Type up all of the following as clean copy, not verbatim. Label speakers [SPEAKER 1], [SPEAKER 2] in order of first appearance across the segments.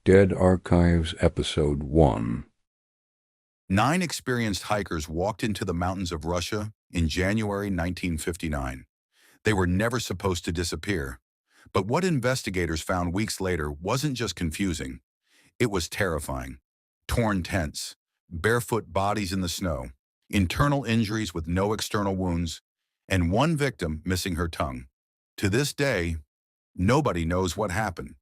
[SPEAKER 1] Dead Archives Episode 1.
[SPEAKER 2] 9 experienced hikers walked into the mountains of Russia in January 1959. They were never supposed to disappear. But what investigators found weeks later wasn't just confusing, it was terrifying. Torn tents, barefoot bodies in the snow, internal injuries with no external wounds, and one victim missing her tongue. To this day, nobody knows what happened.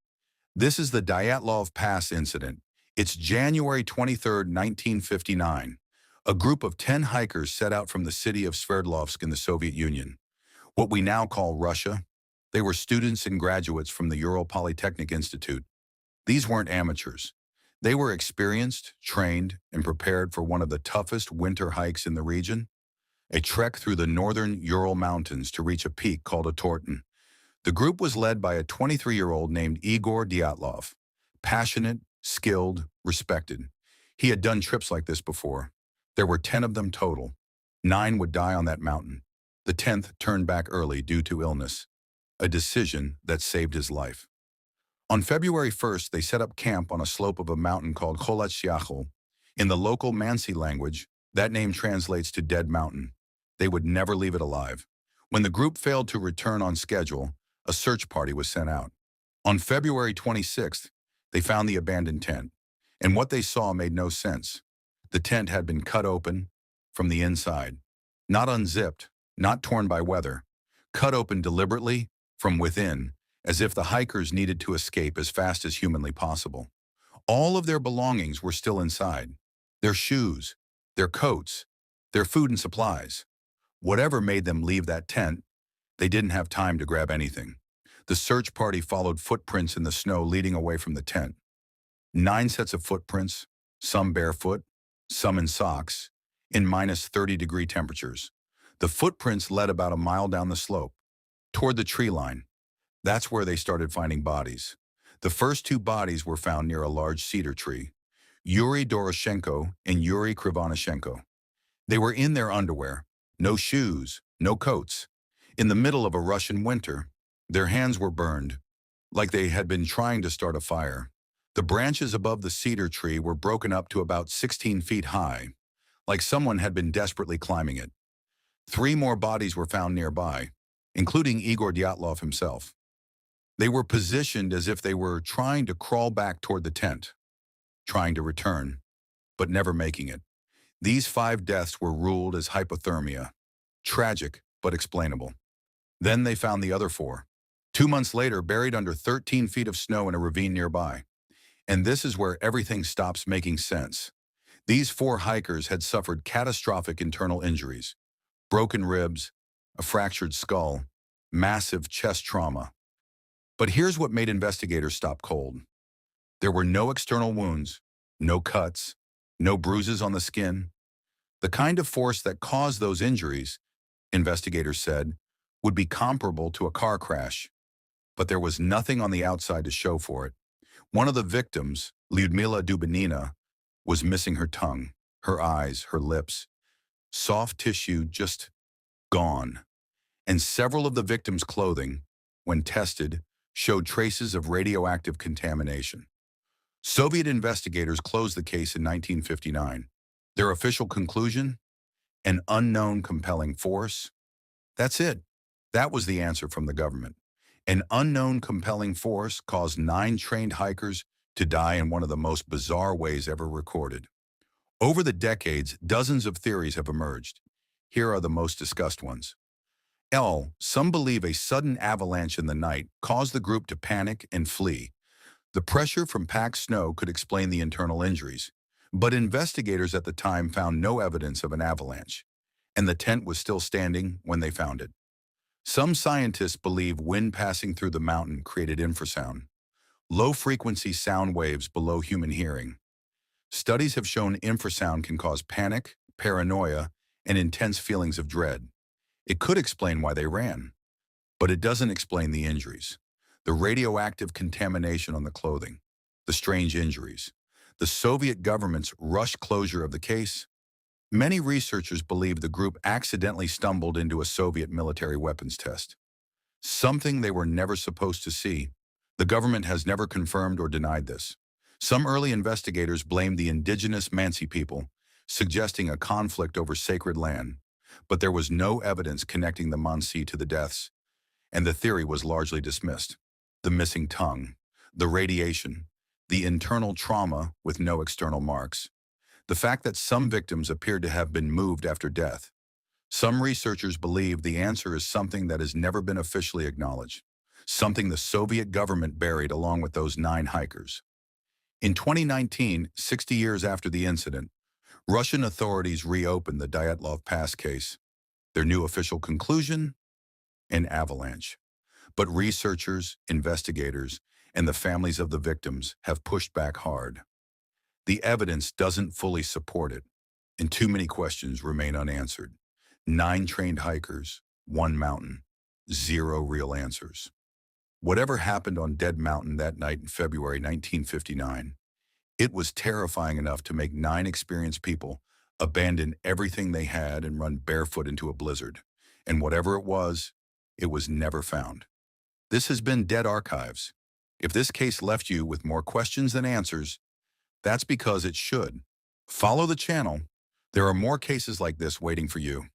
[SPEAKER 2] This is the Dyatlov Pass incident. It's January 23, 1959. A group of 10 hikers set out from the city of Sverdlovsk in the Soviet Union, what we now call Russia. They were students and graduates from the Ural Polytechnic Institute. These weren't amateurs. They were experienced, trained, and prepared for one of the toughest winter hikes in the region, a trek through the northern Ural Mountains to reach a peak called a Torten. The group was led by a 23-year-old named Igor Dyatlov, passionate, skilled, respected. He had done trips like this before. There were 10 of them total. 9 would die on that mountain. The 10th turned back early due to illness, a decision that saved his life. On February 1st, they set up camp on a slope of a mountain called Kholatsyakhl. In the local Mansi language, that name translates to Dead Mountain. They would never leave it alive. When the group failed to return on schedule, a search party was sent out. On February 26th, they found the abandoned tent, and what they saw made no sense. The tent had been cut open from the inside, not unzipped, not torn by weather, cut open deliberately from within, as if the hikers needed to escape as fast as humanly possible. All of their belongings were still inside: their shoes, their coats, their food and supplies. Whatever made them leave that tent, they didn't have time to grab anything. The search party followed footprints in the snow leading away from the tent. 9 sets of footprints, some barefoot, some in socks, in minus 30-degree temperatures. The footprints led about a mile down the slope, toward the tree line. That's where they started finding bodies. The first 2 bodies were found near a large cedar tree: Yuri Doroshenko and Yuri Krivonishenko. They were in their underwear, no shoes, no coats. In the middle of a Russian winter, their hands were burned, like they had been trying to start a fire. The branches above the cedar tree were broken up to about 16 feet high, like someone had been desperately climbing it. 3 more bodies were found nearby, including Igor Dyatlov himself. They were positioned as if they were trying to crawl back toward the tent, trying to return, but never making it. These 5 deaths were ruled as hypothermia, tragic but explainable. Then they found the other 4, 2 months later, buried under 13 feet of snow in a ravine nearby. And this is where everything stops making sense. These 4 hikers had suffered catastrophic internal injuries: broken ribs, a fractured skull, massive chest trauma. But here's what made investigators stop cold. There were no external wounds, no cuts, no bruises on the skin. The kind of force that caused those injuries, investigators said, would be comparable to a car crash. But there was nothing on the outside to show for it. One of the victims, Lyudmila Dubinina, was missing her tongue, her eyes, her lips. Soft tissue just gone. And several of the victims' clothing, when tested, showed traces of radioactive contamination. Soviet investigators closed the case in 1959. Their official conclusion? An unknown compelling force. That's it. That was the answer from the government. An unknown compelling force caused 9 trained hikers to die in one of the most bizarre ways ever recorded. Over the decades, dozens of theories have emerged. Here are the most discussed ones. Some believe a sudden avalanche in the night caused the group to panic and flee. The pressure from packed snow could explain the internal injuries, but investigators at the time found no evidence of an avalanche, and the tent was still standing when they found it. Some scientists believe wind passing through the mountain created infrasound, low-frequency sound waves below human hearing. Studies have shown infrasound can cause panic, paranoia, and intense feelings of dread. It could explain why they ran, but it doesn't explain the injuries. The radioactive contamination on the clothing, the strange injuries, the Soviet government's rushed closure of the case. Many researchers believe the group accidentally stumbled into a Soviet military weapons test, something they were never supposed to see. The government has never confirmed or denied this. Some early investigators blamed the indigenous Mansi people, suggesting a conflict over sacred land, but there was no evidence connecting the Mansi to the deaths, and the theory was largely dismissed. The missing tongue, the radiation, the internal trauma with no external marks, the fact that some victims appeared to have been moved after death. Some researchers believe the answer is something that has never been officially acknowledged, something the Soviet government buried along with those 9 hikers. In 2019, 60 years after the incident, Russian authorities reopened the Dyatlov Pass case. Their new official conclusion? An avalanche. But researchers, investigators, and the families of the victims have pushed back hard. The evidence doesn't fully support it, and too many questions remain unanswered. 9 trained hikers, 1 mountain, 0 real answers. Whatever happened on Dead Mountain that night in February 1959, it was terrifying enough to make 9 experienced people abandon everything they had and run barefoot into a blizzard. And whatever it was never found. This has been Dead Archives. If this case left you with more questions than answers, that's because it should. Follow the channel. There are more cases like this waiting for you.